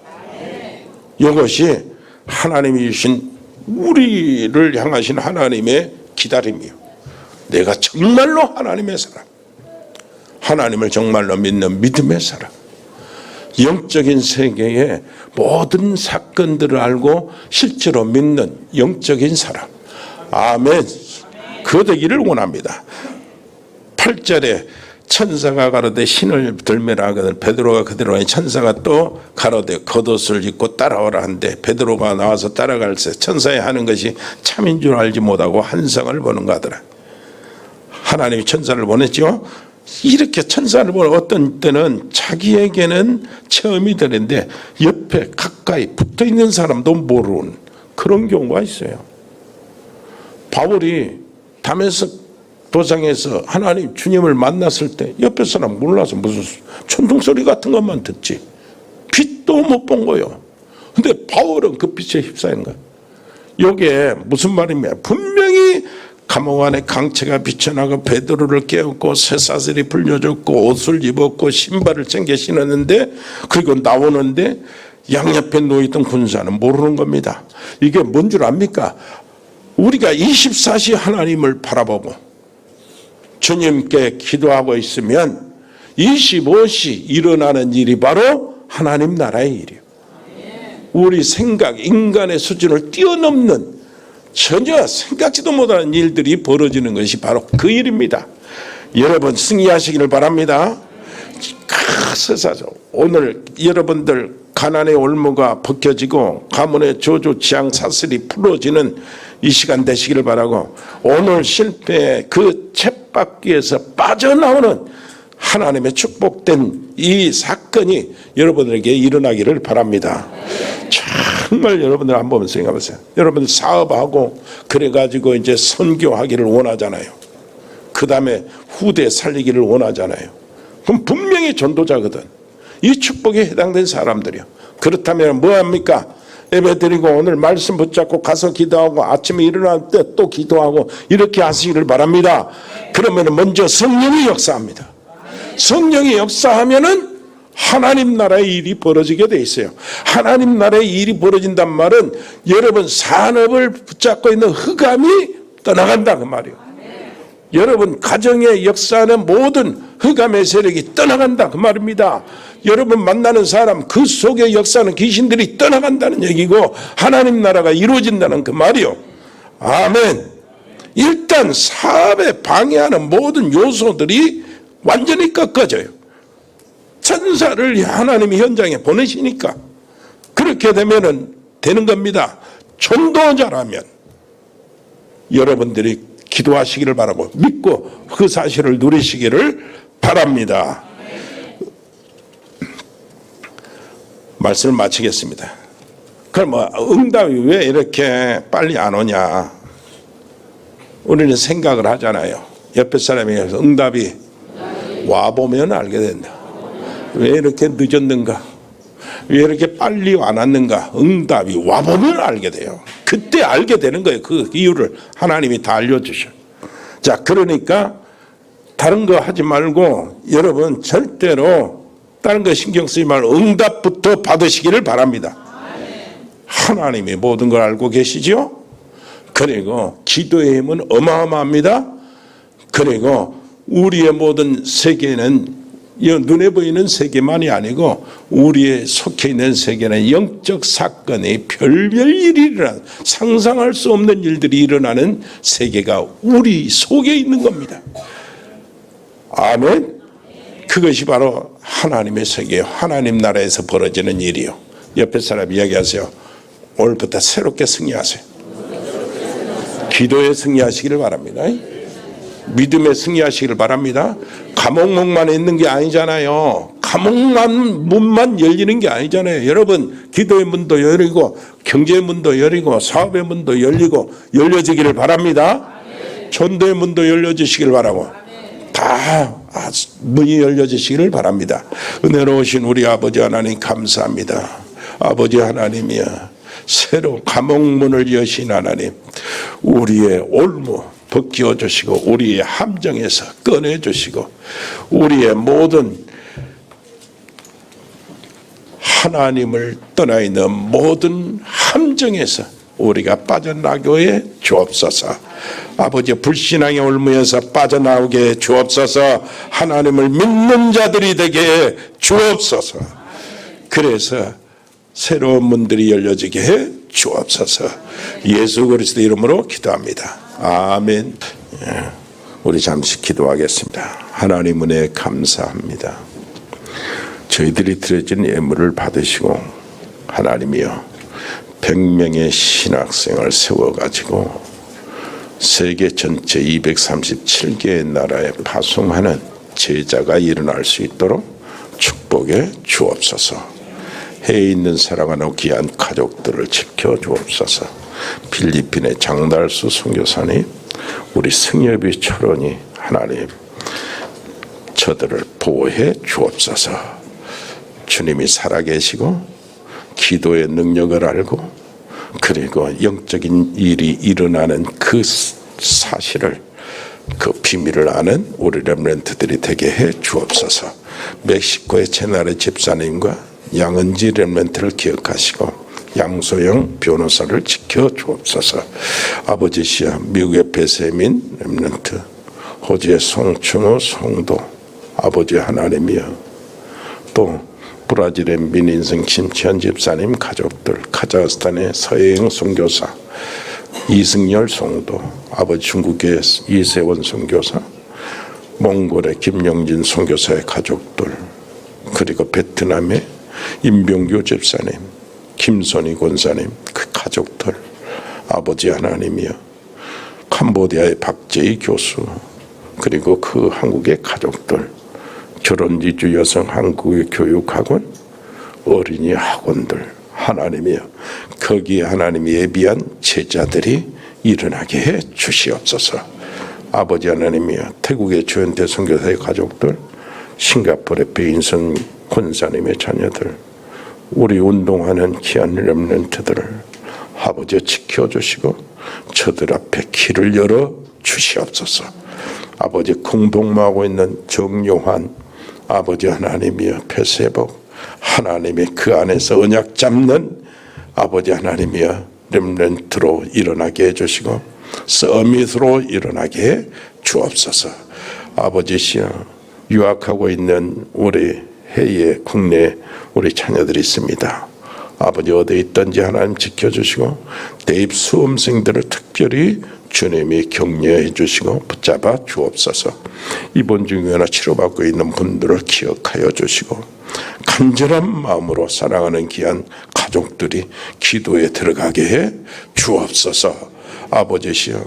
이것이 하나님이 주신 우리를 향하신 하나님의 기다림이요. 내가 정말로 하나님의 사람, 하나님을 정말로 믿는 믿음의 사람, 영적인 세계의 모든 사건들을 알고 실제로 믿는 영적인 사람. 아멘. 그 되기를 원합니다. 8절에 천사가 가로되 신을 들매라 하거든 베드로가 그대로 하니 천사가 또 가로되 겉옷을 입고 따라오라 한데 베드로가 나와서 따라갈 때 천사의 하는 것이 참인 줄 알지 못하고 환상을 보는가 하더라. 하나님이 천사를 보냈죠. 이렇게 천사를 보는 어떤 때는 자기에게는 체험이 되는데 옆에 가까이 붙어있는 사람도 모르는 그런 경우가 있어요. 바울이 다메섹 도상에서 하나님 주님을 만났을 때 옆에 사람 몰라서 무슨 천둥소리 같은 것만 듣지 빛도 못 본 거예요. 근데 바울은 그 빛에 휩싸인 거예요. 이게 무슨 말이냐, 분명히 감옥 안에 강체가 비쳐나고 베드로를 깨웠고 쇠사슬이 풀려졌고 옷을 입었고 신발을 챙겨 신었는데 그리고 나오는데 양옆에 놓여있던 군사는 모르는 겁니다. 이게 뭔 줄 압니까? 우리가 24시 하나님을 바라보고 주님께 기도하고 있으면 25시 일어나는 일이 바로 하나님 나라의 일이에요. 우리 생각, 인간의 수준을 뛰어넘는 전혀 생각지도 못하는 일들이 벌어지는 것이 바로 그 일입니다. 여러분 승리하시기를 바랍니다. 세상에 오늘 여러분들 가난의 올무가 벗겨지고 가문의 저주 지향 사슬이 풀어지는 이 시간 되시기를 바라고 오늘 실패의 그 쳇바퀴에서 빠져나오는 하나님의 축복된 이 사건이 여러분들에게 일어나기를 바랍니다. 정말 여러분들 한번 생각해보세요. 여러분들 사업하고 그래가지고 이제 선교하기를 원하잖아요. 그 다음에 후대 살리기를 원하잖아요. 그럼 분명히 전도자거든. 이 축복에 해당된 사람들이요. 그렇다면 뭐합니까? 예배드리고 오늘 말씀 붙잡고 가서 기도하고 아침에 일어날 때 또 기도하고 이렇게 하시기를 바랍니다. 그러면 먼저 성령이 역사합니다. 성령이 역사하면은 하나님 나라의 일이 벌어지게 돼 있어요. 하나님 나라의 일이 벌어진단 말은 여러분 산업을 붙잡고 있는 흑암이 떠나간다 그 말이에요. 여러분 가정의 역사하는 모든 흑암의 세력이 떠나간다 그 말입니다. 여러분 만나는 사람 그 속에 역사하는 귀신들이 떠나간다는 얘기고 하나님 나라가 이루어진다는 그 말이요. 아멘. 일단 사업에 방해하는 모든 요소들이 완전히 꺾어져요. 천사를 하나님이 현장에 보내시니까 그렇게 되면은 되는 겁니다. 전도자라면 여러분들이 기도하시기를 바라고 믿고 그 사실을 누리시기를 바랍니다. 말씀을 마치겠습니다. 그럼 응답이 왜 이렇게 빨리 안 오냐? 우리는 생각을 하잖아요. 옆에 사람이 응답이 와보면 알게 된다. 왜 이렇게 늦었는가? 왜 이렇게 빨리 안 왔는가? 응답이 와보면 알게 돼요. 그때 알게 되는 거예요. 그 이유를 하나님이 다 알려주셔. 자, 그러니까 다른 거 하지 말고 여러분 절대로 다른 거 신경 쓰지 말고 응답부터 받으시기를 바랍니다. 하나님이 모든 걸 알고 계시죠? 그리고 기도의 힘은 어마어마합니다. 그리고 우리의 모든 세계는 이 눈에 보이는 세계만이 아니고 우리의 속해 있는 세계는 영적 사건이 별별 일이 일어나는, 상상할 수 없는 일들이 일어나는 세계가 우리 속에 있는 겁니다. 아멘. 그것이 바로 하나님의 세계, 하나님 나라에서 벌어지는 일이요. 옆에 사람 이야기하세요. 오늘부터 새롭게 승리하세요. 기도에 승리하시기를 바랍니다. 믿음에 승리하시기를 바랍니다. 감옥문만 있는 게 아니잖아요. 감옥만 문만 열리는 게 아니잖아요. 여러분, 기도의 문도 열리고 경제의 문도 열리고 사업의 문도 열리고 열려지기를 바랍니다. 전도의 문도 열려지시기를 바라고 다 문이 열려지시기를 바랍니다. 은혜로우신 우리 아버지 하나님 감사합니다. 아버지 하나님이여, 새로 감옥문을 여신 하나님, 우리의 올무 벗겨 주시고 우리의 함정에서 꺼내 주시고 우리의 모든 하나님을 떠나 있는 모든 함정에서 우리가 빠져나게 주옵소서. 아버지, 불신앙의 올무에서 빠져나오게 주옵소서. 하나님을 믿는 자들이 되게 주옵소서. 그래서 새로운 문들이 열려지게 해 주옵소서. 예수 그리스도 이름으로 기도합니다. 아멘. 우리 잠시 기도하겠습니다. 하나님 은혜 감사합니다. 저희들이 드려진 예물을 받으시고 하나님이여 100명의 신학생을 세워가지고 세계 전체 237개의 나라에 파송하는 제자가 일어날 수 있도록 축복해 주옵소서. 해에 있는 사랑하는 귀한 가족들을 지켜주옵소서. 필리핀의 장달수 선교사님, 우리 승엽이 철원이 하나님 저들을 보호해 주옵소서. 주님이 살아계시고 기도의 능력을 알고 그리고 영적인 일이 일어나는 그 사실을, 그 비밀을 아는 우리 렘넌트들이 되게 해 주옵소서. 멕시코의 채나레 집사님과 양은지 렘넌트를 기억하시고 양소영 변호사를 지켜 주옵소서. 아버지시여, 미국의 배세민 렘넌트, 호주의 송충호 송도, 아버지 하나님이여, 또 브라질의 민인승 김치현 집사님 가족들, 카자흐스탄의 서혜영 선교사, 이승열 송도, 아버지 중국의 이세원 선교사, 몽골의 김영진 선교사의 가족들, 그리고 베트남의 임병규 집사님, 김선희 권사님 그 가족들, 아버지 하나님이여, 캄보디아의 박재희 교수, 그리고 그 한국의 가족들, 결혼이주 여성 한국의 교육학원, 어린이 학원들, 하나님이여, 거기에 하나님이 예비한 제자들이 일어나게 해 주시옵소서. 아버지 하나님이여, 태국의 조현태 선교사의 가족들, 싱가포르의 베인선 권사님의 자녀들, 우리 운동하는 귀한 렘넌트들을 아버지 지켜주시고 저들 앞에 길을 열어 주시옵소서. 아버지, 공동모하고 있는 정요한, 아버지 하나님이여, 배세복, 하나님의 그 안에서 언약 잡는 아버지 하나님이여, 렘넌트로 일어나게 해주시고 서밋으로 일어나게 해 주옵소서. 아버지시여, 유학하고 있는 우리 해외 국내 우리 자녀들이 있습니다. 아버지, 어디에 있든지 하나님 지켜주시고 대입 수험생들을 특별히 주님이 격려해 주시고 붙잡아 주옵소서. 입원 중이거나 치료받고 있는 분들을 기억하여 주시고 간절한 마음으로 사랑하는 귀한 가족들이 기도에 들어가게 해 주옵소서. 아버지시여,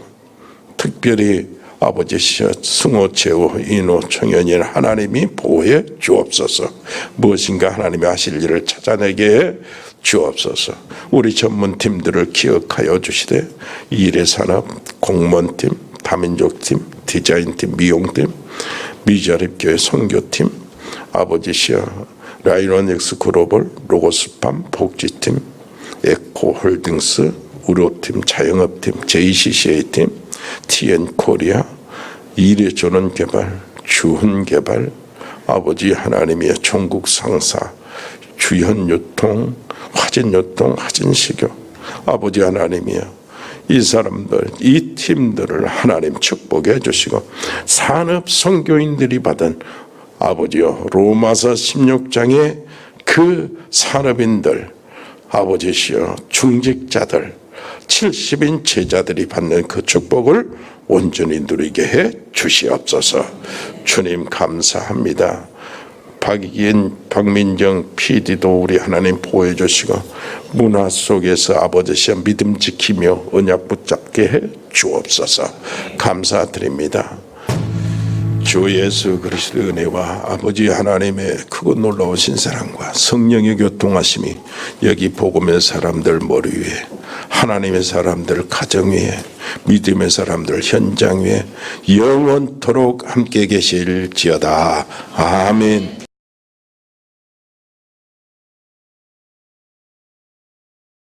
특별히 아버지시여, 승호, 재호, 인호, 청년인 하나님이 보호해 주옵소서. 무엇인가 하나님이 하실 일을 찾아내게 해 주옵소서. 우리 전문팀들을 기억하여 주시되 일의 산업, 공무원팀, 다민족팀, 디자인팀, 미용팀, 미자립교회 선교팀, 아버지시여, 라이노닉스 글로벌, 로고스팜, 복지팀, 에코홀딩스, 의료팀, 자영업팀, JCCA팀, TN코리아, 일의전원개발, 주훈개발, 아버지 하나님의 전국 상사, 주현유통, 화진유통, 화진식교, 아버지 하나님이여, 이 사람들, 이 팀들을 하나님 축복해 주시고 산업 선교인들이 받은 아버지여, 로마서 16장의 그 산업인들, 아버지시여, 중직자들, 70인 제자들이 받는 그 축복을 온전히 누리게 해 주시옵소서. 주님 감사합니다. 박이긴, 박민정 PD도 우리 하나님 보호해 주시고 문화 속에서 아버지시여 믿음 지키며 언약 붙잡게 해 주옵소서. 감사드립니다. 주 예수 그리스도의 은혜와 아버지 하나님의 크고 놀라우신 사랑과 성령의 교통하심이 여기 복음의 사람들 머리 위에, 하나님의 사람들 가정 위에, 믿음의 사람들 현장 위에 영원토록 함께 계실지어다. 아멘.